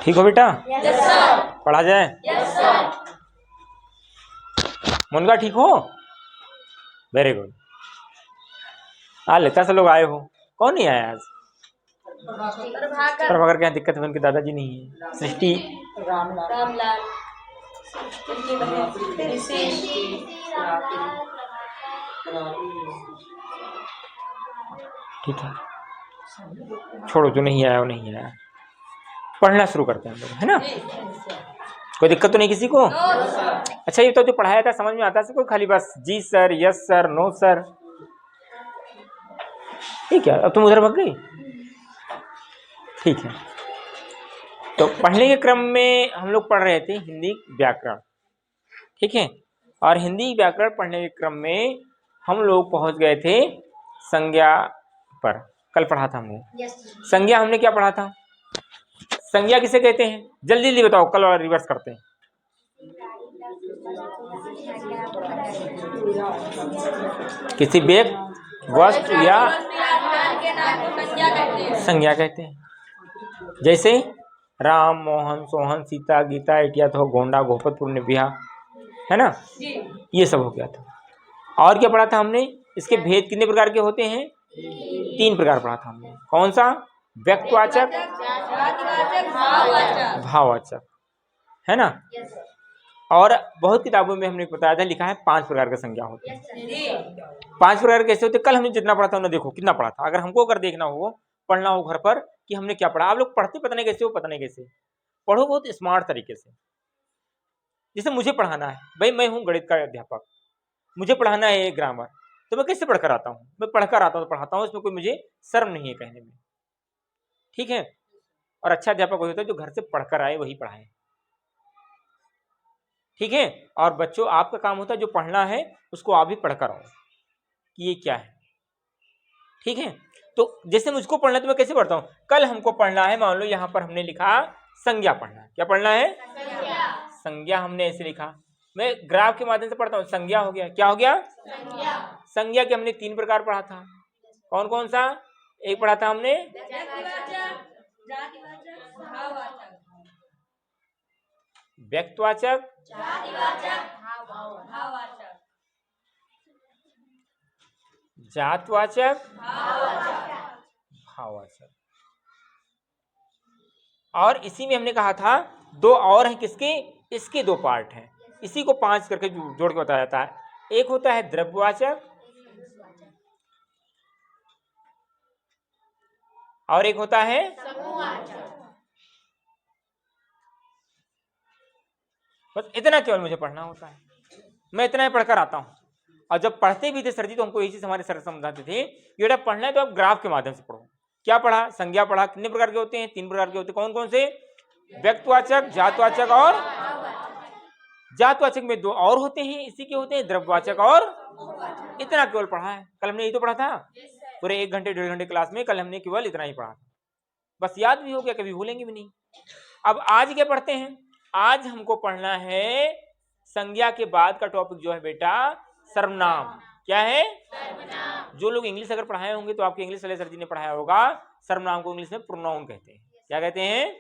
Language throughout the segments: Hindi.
ठीक हो बेटा? Yes sir. पढ़ा जाए? Yes sir. मुनगा ठीक हो? Very good. आज लगता से लोग आए हो, कौन नहीं आया आज? प्रभाकर के यहाँ दिक्कत है, उनके दादाजी नहीं है। सृष्टि, रामलाल, ठीक है, छोड़ो, जो नहीं आया वो नहीं आया। पढ़ना शुरू करते हैं हम लोग, है ना? कोई दिक्कत तो नहीं किसी को? अच्छा, ये तो जो पढ़ाया था समझ में आता है सबको? खाली बस जी sir, yes sir, no sir, ठीक है। अब तुम उधर भाग गई, ठीक है। तो पढ़ने के क्रम में हम लोग पढ़ रहे थे हिंदी व्याकरण, ठीक है। और हिंदी व्याकरण पढ़ने के क्रम में हम लोग पहुंच गए थे संज्ञा पर। कल पढ़ा था हमने संज्ञा। हमने क्या पढ़ा था? संज्ञा किसे कहते हैं? जल्दी जल्दी बताओ, कल और रिवर्स करते हैं। किसी व्यक्ति, वस्तु या संज्ञा कहते हैं। जैसे राम, मोहन, सोहन, सीता, गीता, इटिया, गोंडा, गोपतपुर, निबिया, है ना? ये सब हो गया था। और क्या पढ़ा था हमने? इसके भेद कितने प्रकार के होते हैं? 3 प्रकार पढ़ा था हमने। कौन सा? व्यक्तिवाचक, भाववाचक, है ना? और बहुत किताबों में हमने बताया था, लिखा है 5 प्रकार का संज्ञा होते हैं। 5 प्रकार कैसे होते? कल हमने जितना पढ़ा था उन्हें देखो कितना पढ़ा था। अगर हमको अगर देखना हो, पढ़ना हो घर पर कि हमने क्या पढ़ा, आप लोग पढ़ते पता नहीं कैसे हो, पता नहीं कैसे पढ़ो, बहुत स्मार्ट तरीके से। जैसे मुझे पढ़ाना है भाई, मैं हूँ गणित का अध्यापक, मुझे पढ़ाना है ग्रामर, तो मैं कैसे पढ़कर आता हूँ? मैं पढ़कर आता हूँ तो पढ़ाता हूँ, इसमें कोई मुझे शर्म नहीं है कहने में, ठीक है। और अच्छा अध्यापक वही होता है जो घर से पढ़कर आए वही पढ़ाए, ठीक है। और बच्चों, आपका काम होता है जो पढ़ना है उसको आप भी पढ़कर आओ कि ये क्या है, ठीक है। तो जैसे मुझको पढ़ना है तो मैं कैसे पढ़ता हूँ? कल हमको पढ़ना है, मान लो यहाँ पर हमने लिखा संज्ञा पढ़ना है। क्या पढ़ना है? संज्ञा हमने ऐसे लिखा, मैं ग्राफ के माध्यम से पढ़ता हूँ। संज्ञा हो गया, क्या हो गया? संज्ञा के हमने 3 प्रकार पढ़ा था। कौन कौन सा? एक पढ़ा था हमने व्यक्तिवाचक, जातवाचक, भाववाचक। और इसी में हमने कहा था 2 और हैं, किसके? इसके 2 पार्ट हैं, इसी को 5 करके जोड़ के बताया जाता है। एक होता है द्रव्यवाचक और एक होता है बस इतना केवल मुझे पढ़ना होता है, मैं इतना ही पढ़कर आता हूँ। और जब पढ़ते भी थे सर जी तो हमको यही चीज हमारे सर समझाते थे कि बेटा पढ़ना है तो आप ग्राफ के माध्यम से पढ़ो। क्या पढ़ा? संज्ञा पढ़ा। कितने प्रकार के होते हैं? 3 प्रकार के होते हैं। कौन कौन से? व्यक्तिवाचक, जातवाचक और जातवाचक में 2 और होते हैं, इसी के होते हैं द्रव्यवाचक और। इतना केवल पढ़ा है, कल हमने यही तो पढ़ा था पूरे 1 घंटे 1.5 घंटे क्लास में। कल हमने केवल इतना ही पढ़ा, बस याद भी हो गया, कभी भूलेंगे भी नहीं। अब आज क्या पढ़ते हैं? आज हमको पढ़ना है संज्ञा के बाद का टॉपिक जो है बेटा सर्वनाम। क्या है? सर्वनाम। जो लोग इंग्लिश अगर पढ़ाए होंगे तो आपके इंग्लिश वाले सर जी ने पढ़ाया होगा, सर्वनाम को इंग्लिश में प्रोनाउन कहते हैं। क्या कहते हैं?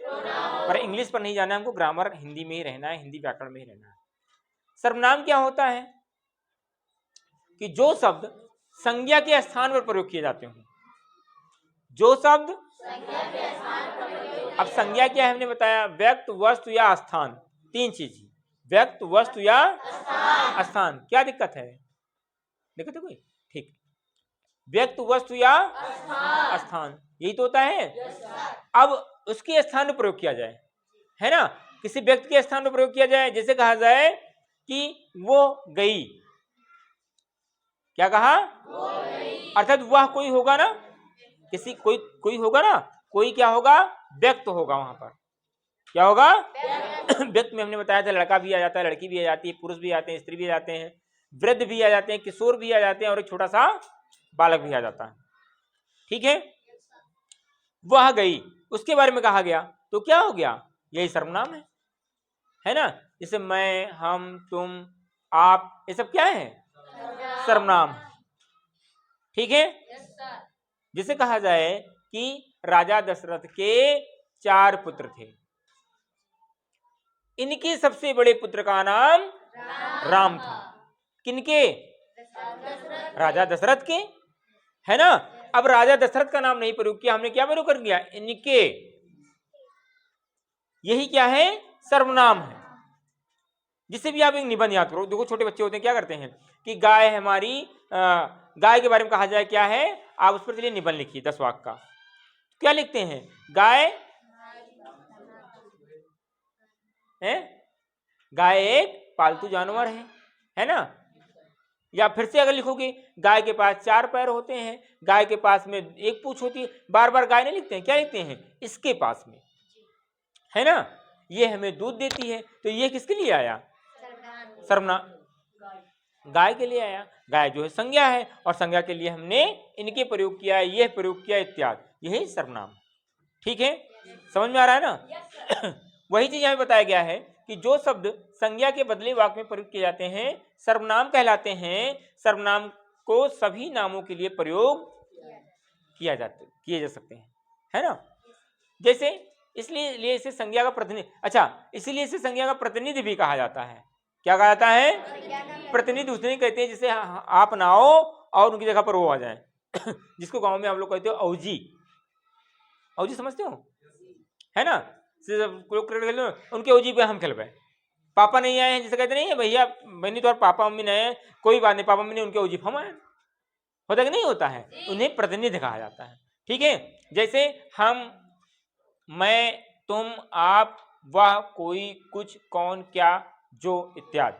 पर इंग्लिश पर नहीं जाना है हमको, ग्रामर हिंदी में ही रहना है, हिंदी व्याकरण में ही रहना है। सर्वनाम क्या होता है? कि जो शब्द संज्ञा के स्थान पर प्रयोग किए जाते हो, जो शब्द अब संज्ञा क्या है हमने बताया? व्यक्ति, वस्तु या स्थान, 3 चीज। व्यक्ति, वस्तु या स्थान। क्या दिक्कत है? दिक्कत है कोई? ठीक, व्यक्ति, वस्तु या स्थान, यही तो होता है। अब उसके स्थान पर प्रयोग किया जाए, है ना? किसी व्यक्ति के स्थान पर प्रयोग किया जाए, जैसे कहा जाए कि वो गई। क्या कहा? अर्थात वह कोई होगा ना, किसी कोई होगा ना, कोई क्या होगा? व्यक्त होगा वहां पर। क्या होगा? व्यक्त में हमने बताया था लड़का भी आ जाता है, लड़की भी आ जाती है, पुरुष भी आते हैं, स्त्री भी आ जाते हैं, वृद्ध भी आ जाते हैं, किशोर भी आ जाते हैं और एक छोटा सा बालक भी आ जाता है, ठीक है। वह गई, उसके बारे में कहा गया तो क्या हो गया? यही सर्वनाम है ना? जैसे मैं, हम, तुम, आप, ये सब क्या है? सर्वनाम, ठीक है। जिसे कहा जाए कि राजा दशरथ के 4 पुत्र थे, इनके सबसे बड़े पुत्र का नाम राम था। किनके? राजा दशरथ के, है ना। अब राजा दशरथ का नाम नहीं प्रयोग किया, हमने क्या प्रयोग कर दिया? इनके। यही क्या है? सर्वनाम है। जिससे भी आप एक निबंध याद करो। देखो छोटे बच्चे होते हैं, क्या करते हैं कि गाय है हमारी, गाय के बारे में कहा जाए क्या है, आप उस पर चलिए निबंध लिखिए 10 वाक्य का। क्या लिखते हैं? गाय है, गाय एक पालतू जानवर है ना। या फिर से अगर लिखोगे, गाय के पास 4 पैर होते हैं, गाय के पास में 1 पूंछ होती है। बार बार गाय नहीं लिखते हैं, क्या लिखते हैं? इसके पास में, है ना। ये हमें दूध देती है, तो ये किसके लिए आया? सर्वनाम, गाय के लिए आया। गाय जो है संज्ञा है, और संज्ञा के लिए हमने इनके प्रयोग किया है, यह प्रयोग किया इत्यादि, यही सर्वनाम। ठीक है, समझ में आ रहा है ना। वही चीज हमें बताया गया है कि जो शब्द संज्ञा के बदले वाक्य में प्रयोग किए जाते हैं सर्वनाम कहलाते हैं। सर्वनाम को सभी नामों के लिए प्रयोग किए जा सकते हैं, है ना। जैसे इसलिए इसे संज्ञा का प्रतिनिधि, अच्छा इसीलिए इसे संज्ञा का प्रतिनिधि भी कहा जाता है। क्या कहा जाता है? प्रतिनिधि उसने कहते हैं जिसे आप ना आओ और उनकी जगह पर वो आ जाए। जिसको गांव में हम लोग कहते हो औजी। औजी समझते हो, है ना। उनके औजी पे हम खेल पाए। पापा नहीं आए हैं, जिसे कहते नहीं है भैया बहनी तो और पापा मम्मी नहीं आए, कोई बात नहीं, पापा मम्मी ने उनके औजी हम आए। होता कि नहीं होता है? उन्हें प्रतिनिधि कहा जाता है। ठीक है, जैसे हम, मैं, तुम, आप, वह, कोई, कुछ, कौन, क्या, जो इत्यादि,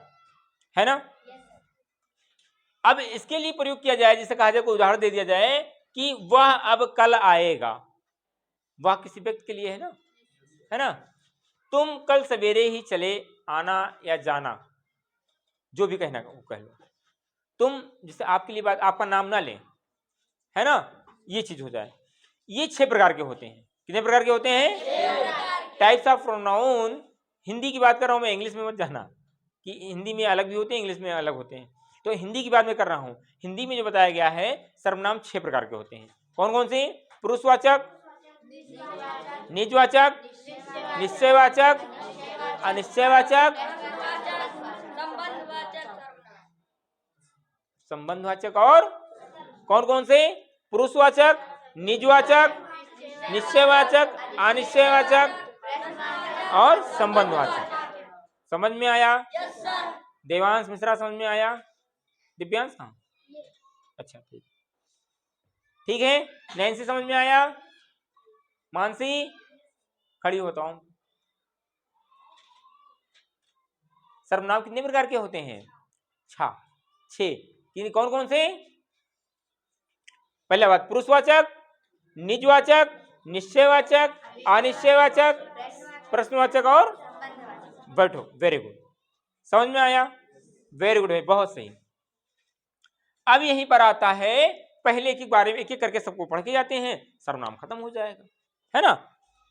है ना। अब इसके लिए प्रयोग किया जाए, जिसे कहा जाए, कोई उदाहरण दे दिया जाए कि वह अब कल आएगा। वह किसी व्यक्ति के लिए है ना। तुम कल सवेरे ही चले आना या जाना, जो भी कहना वो कह लो। तुम, जिसे आपके लिए बात, आपका नाम ना लें, है ना, ये चीज हो जाए। ये 6 प्रकार के होते हैं। कितने प्रकार के होते हैं? Types of pronoun. हिंदी की बात कर रहा हूं मैं, इंग्लिश में मत जाना कि हिंदी में अलग भी होते हैं, इंग्लिश में अलग होते हैं। तो हिंदी की बात मैं कर रहा हूं। हिंदी में जो बताया गया है, सर्वनाम 6 प्रकार के होते हैं। कौन कौन से? पुरुषवाचक, निजवाचक, निश्चयवाचक, अनिश्चयवाचक, संबंधवाचक, और कौन कौन से? पुरुषवाचक, निजवाचक, निश्चयवाचक, अनिश्चयवाचक और संबंधवाचक। समझ में आया? देवांश मिश्रा समझ में आया? दिव्यांश? हाँ, अच्छा ठीक, ठीक है। नैन्सी समझ में आया? मानसी खड़ी हो बताओ। सर्वनाम कितने प्रकार के होते हैं? 6। कौन कौन से? पहला बात, पुरुषवाचक, निजवाचक, निश्चयवाचक, अनिश्चयवाचक, प्रश्नवाचक और बैठो। वेरी गुड, समझ में आया? वेरी गुड है, बहुत सही। अब यहीं पर आता है, पहले के बारे में एक एक करके सबको पढ़ के जाते हैं, सर्वनाम खत्म हो जाएगा, है ना।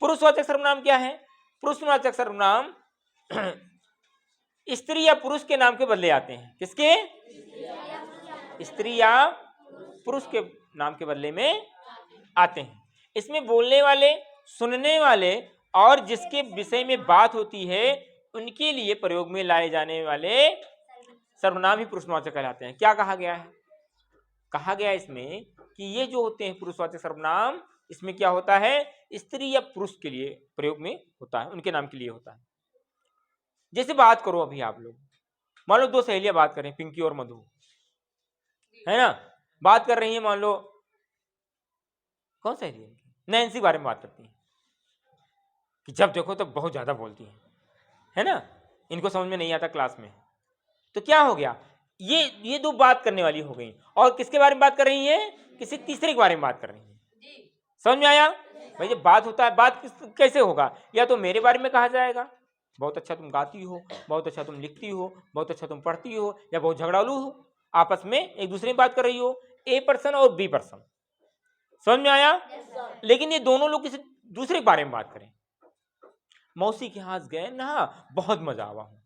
पुरुषवाचक सर्वनाम क्या है? पुरुषवाचक सर्वनाम स्त्री या पुरुष के नाम के बदले आते हैं। किसके? स्त्री या पुरुष के नाम के बदले में आते हैं। इसमें बोलने वाले, सुनने वाले और जिसके विषय में बात होती है उनके लिए प्रयोग में लाए जाने वाले सर्वनाम ही पुरुषवाचक कहलाते हैं। क्या कहा गया है? कहा गया इसमें कि ये जो होते हैं पुरुषवाचक सर्वनाम, इसमें क्या होता है? स्त्री या पुरुष के लिए प्रयोग में होता है, उनके नाम के लिए होता है। जैसे बात करो अभी आप लोग, मान लो 2 सहेलियां बात करें, पिंकी और मधु, है ना। बात कर रही है, मान लो कौन सहेली है? नैन्सी बारे में बात करती है कि जब देखो तो बहुत ज्यादा बोलती है ना, इनको समझ में नहीं आता क्लास में। तो क्या हो गया? ये 2 बात करने वाली हो गई, और किसके बारे में बात कर रही है? किसी तीसरे के बारे में बात कर रही है। समझ में आया भाई? जब बात होता है, बात कैसे होगा? या तो मेरे बारे में कहा जाएगा, बहुत अच्छा तुम गाती हो, बहुत अच्छा तुम लिखती हो, बहुत अच्छा तुम पढ़ती हो, या बहुत झगड़ालू हो, आपस में एक दूसरे में बात कर रही हो, ए पर्सन और बी पर्सन। समझ में आया? लेकिन ये दोनों लोग किसी दूसरे के बारे में बात करें, मौसी के हाथ गए ना, बहुत मजा आवा हूं,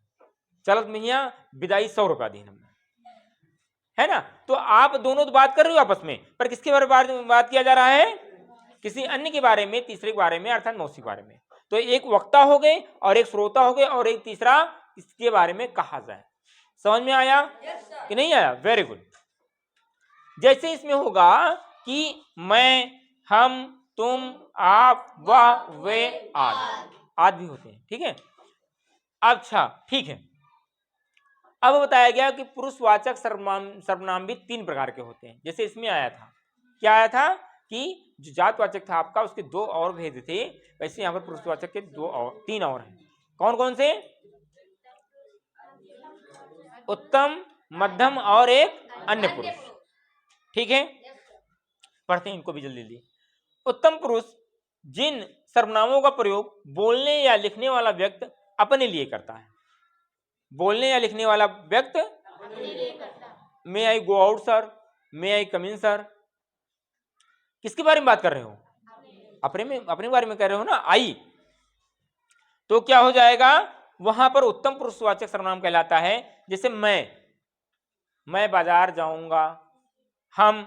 चलत मियाँ विदाई 100 रुपया दी हमने, है ना। तो आप दोनों तो बात कर रहे हो आपस में, पर किसके बारे में बात किया जा रहा है? किसी अन्य के बारे में, तीसरे के बारे में, अर्थात मौसी के बारे में। तो एक वक्ता हो गए और एक श्रोता हो गए और एक तीसरा इसके बारे में कहा जाए। समझ में आया कि नहीं आया? Very good. जैसे इसमें होगा कि मैं, हम, तुम, आप, वह, वे, आदि भी होते हैं। ठीक है, अच्छा ठीक है। अब बताया गया कि पुरुषवाचक सर्वनाम भी 3 प्रकार के होते हैं। जैसे इसमें आया था, क्या आया था कि जो जातवाचक था आपका उसके 2 और भेद थे, वैसे यहाँ पर पुरुषवाचक के 3 और हैं। कौन कौन से? उत्तम, मध्यम और एक अन्य पुरुष। ठीक है, पढ़ते हैं इनको भी जल्दी जल्दी। उत्तम पुरुष जिन सर्वनामों का प्रयोग बोलने या लिखने वाला व्यक्ति अपने लिए करता है। बोलने या लिखने वाला व्यक्ति मे आई गो आउट सर, मे आई कम इन सर। किसके बारे में बात कर रहे हो? अपने बारे में कह रहे हो ना, आई। तो क्या हो जाएगा वहां पर? उत्तम पुरुषवाचक सर्वनाम कहलाता है। जैसे मैं बाजार जाऊंगा, हम,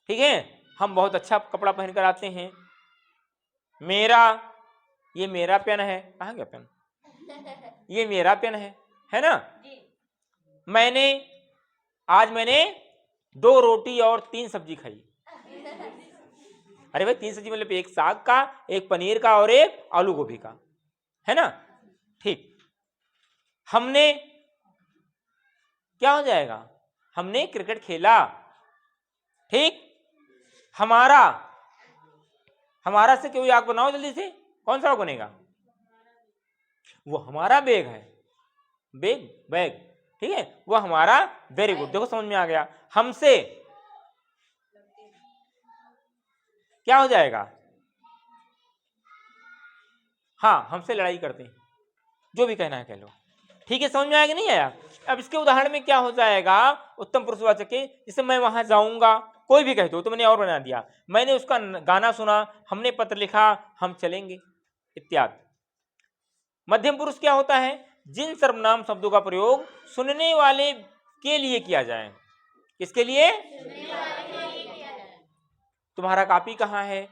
ठीक है, हम बहुत अच्छा कपड़ा पहनकर आते हैं। मेरा, ये मेरा पेन है। कहाँ गया पेन? ये मेरा पेन है ना। आज मैंने 2 रोटी और 3 सब्जी खाई। अरे भाई 3 सब्जी मतलब एक साग का, एक पनीर का और एक आलू गोभी का, है ना। ठीक, हमने, क्या हो जाएगा? हमने क्रिकेट खेला। ठीक, हमारा से कोई आग बनाओ जल्दी से। कौन सा आग बनेगा? वो हमारा बैग है, बैग। ठीक है, वो हमारा। वेरी गुड, देखो समझ में आ गया। हमसे क्या हो जाएगा? हाँ, हमसे लड़ाई करते हैं, जो भी कहना है कह लो। ठीक है, समझ में आया कि नहीं आया? अब इसके उदाहरण में क्या हो जाएगा? उत्तम पुरुषवाचक के, जैसे मैं वहां जाऊंगा, कोई भी कह दो तो मैंने और बना दिया। मैंने उसका गाना सुना, हमने पत्र लिखा, हम चलेंगे, इत्यादि। मध्यम पुरुष क्या होता है? जिन सर्वनाम शब्दों का प्रयोग सुनने वाले के लिए किया जाए। किसके लिए? तुम्हारा कॉपी कहाँ है?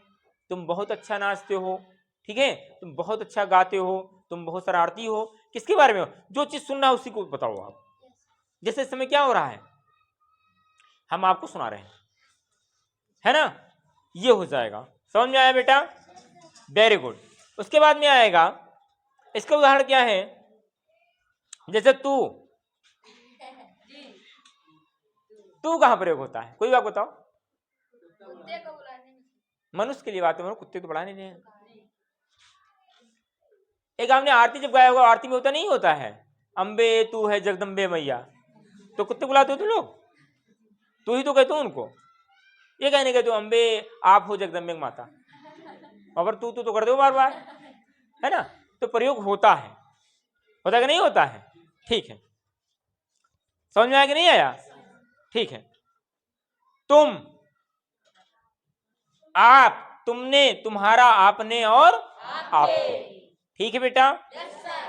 तुम बहुत अच्छा नाचते हो, ठीक है, तुम बहुत अच्छा गाते हो, तुम बहुत शरारती हो। किसके बारे में हो? जो चीज सुनना है उसी को बताओ आप। जैसे इस समय क्या हो रहा है, हम आपको सुना रहे हैं, है ना। ये हो जाएगा। समझ में आया बेटा? Very good. उसके बाद में आएगा, इसका उदाहरण क्या है? जैसे तू कहां प्रयोग होता है? कोई बात बताओ। मनुष्य के लिए बात है, कुत्ते तो बढ़ाने नहीं। एक आपने आरती जब गाया होगा, आरती में होता नहीं होता है, अम्बे तू है जगदम्बे मैया, तो कुत्ते बुलाते हो तुम लोग? तू ही तो कहते हो उनको, ये कहने कहते हो अम्बे आप हो जगदम्बे माता, और तू तो कर दो बार बार, है ना। तो प्रयोग होता है कि नहीं होता है? ठीक है, समझ में आया कि नहीं आया? ठीक है। तुम, आप, तुमने, तुम्हारा, आपने और आपके। ठीक है बेटा।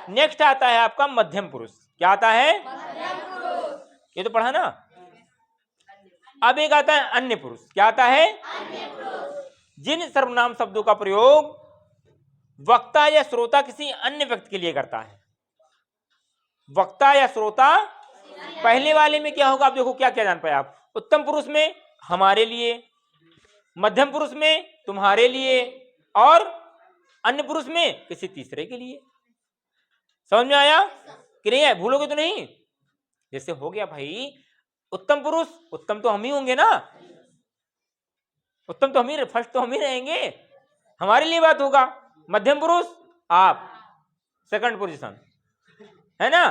नेक्स्ट आता है आपका मध्यम पुरुष। क्या आता है? ये तो पढ़ा ना। अब एक आता है अन्य पुरुष। क्या आता है? जिन सर्वनाम शब्दों का प्रयोग वक्ता या श्रोता किसी अन्य व्यक्ति के लिए करता है। वक्ता या श्रोता, पहले वाले में क्या होगा? आप देखो क्या क्या जान पाए आप। उत्तम पुरुष में हमारे लिए, मध्यम पुरुष में तुम्हारे लिए, और अन्य पुरुष में किसी तीसरे के लिए। समझ में आया कि नहीं आया? भूलोगे तो नहीं? जैसे हो गया भाई उत्तम पुरुष, उत्तम तो हम ही होंगे ना, उत्तम तो हम ही, फर्स्ट तो हम ही रहेंगे, हमारे लिए बात होगा। मध्यम पुरुष आप, सेकंड पोजीशन, है ना।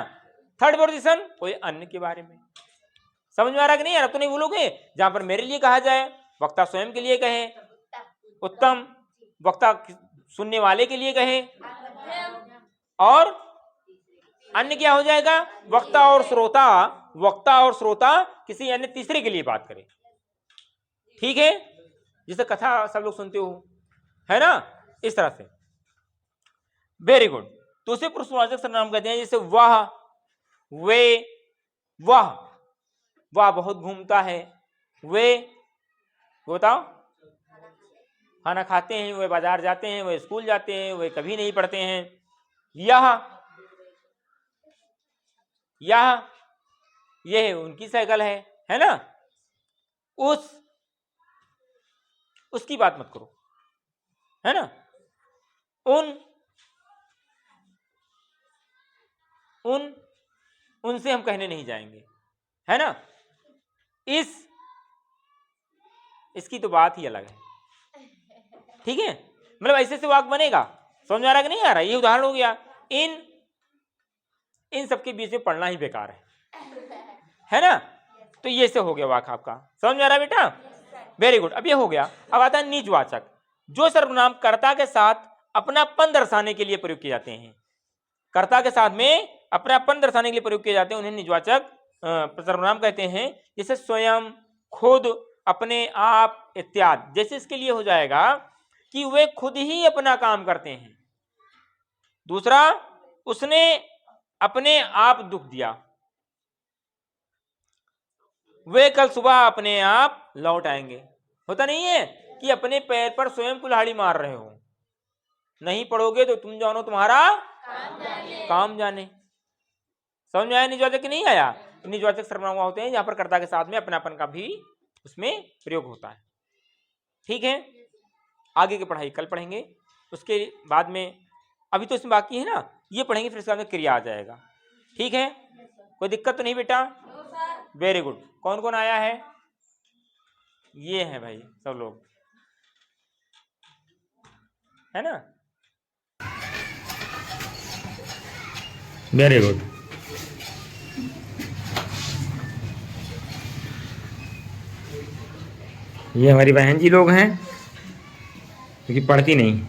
थर्ड पोजीशन कोई अन्य के बारे में। समझ में आ रहा कि नहीं यार? अब तो नहीं भूलोगे। जहां पर मेरे लिए कहा जाए, वक्ता स्वयं के लिए कहे उत्तम, वक्ता सुनने वाले के लिए कहे, और अन्य क्या हो जाएगा? वक्ता और श्रोता किसी अन्य तीसरे के लिए बात करे। ठीक है, जिसे कथा सब लोग सुनते हो, है ना, इस तरह से। Very good. तो उसे पुरुषवाचक सर्वनाम कहते हैं। जैसे वह, वे, वह बहुत घूमता है, वे, बताओ, खाना खाते हैं, वे बाजार जाते हैं, वे स्कूल जाते हैं, वे कभी नहीं पढ़ते हैं। यह ये उनकी साइकिल है ना। उसकी बात मत करो, है ना। उनसे हम कहने नहीं जाएंगे, है ना। इसकी तो बात ही अलग है, ठीक है। मतलब ऐसे से वाक्य बनेगा, समझ में आ रहा कि नहीं आ रहा। ये उदाहरण हो गया। इन सबके बीच में पढ़ना ही बेकार है ना। तो ये से हो गया वाक्य आपका, समझ में आ रहा है बेटा। Very good. अब ये हो गया। अब आता है निजवाचक, जो सर्वनाम कर्ता के साथ अपनापन दर्शाने के लिए प्रयोग किए जाते हैं। कर्ता के साथ में अपनापन दर्शाने के लिए प्रयोग किए जाते हैं, उन्हें निजवाचक सर्वनाम कहते हैं। जैसे स्वयं, खुद, अपने आप इत्यादि। जैसे इसके लिए हो जाएगा कि वे खुद ही अपना काम करते हैं। दूसरा, उसने अपने आप दुख दिया, वे कल सुबह अपने आप लौट आएंगे। होता नहीं है कि अपने पैर पर स्वयं कुल्हाड़ी मार रहे हो, नहीं पढ़ोगे तो तुम जानो तुम्हारा काम जाने। समझ में आया निजवाचक कि नहीं आया। निजवाचक सर्वनाम होते हैं जहां पर कर्ता के साथ में अपनापन का भी उसमें प्रयोग होता है, ठीक है। आगे की पढ़ाई कल पढ़ेंगे, उसके बाद में अभी तो इसमें बाकी है ना, ये पढ़ेंगे, फिर इसके बाद में क्रिया आ जाएगा, ठीक है। कोई दिक्कत तो नहीं बेटा। Very good. कौन कौन आया है? ये है भाई सब लोग, है ना। Very good. ये हमारी बहन जी लोग हैं, क्योंकि पढ़ती नहीं।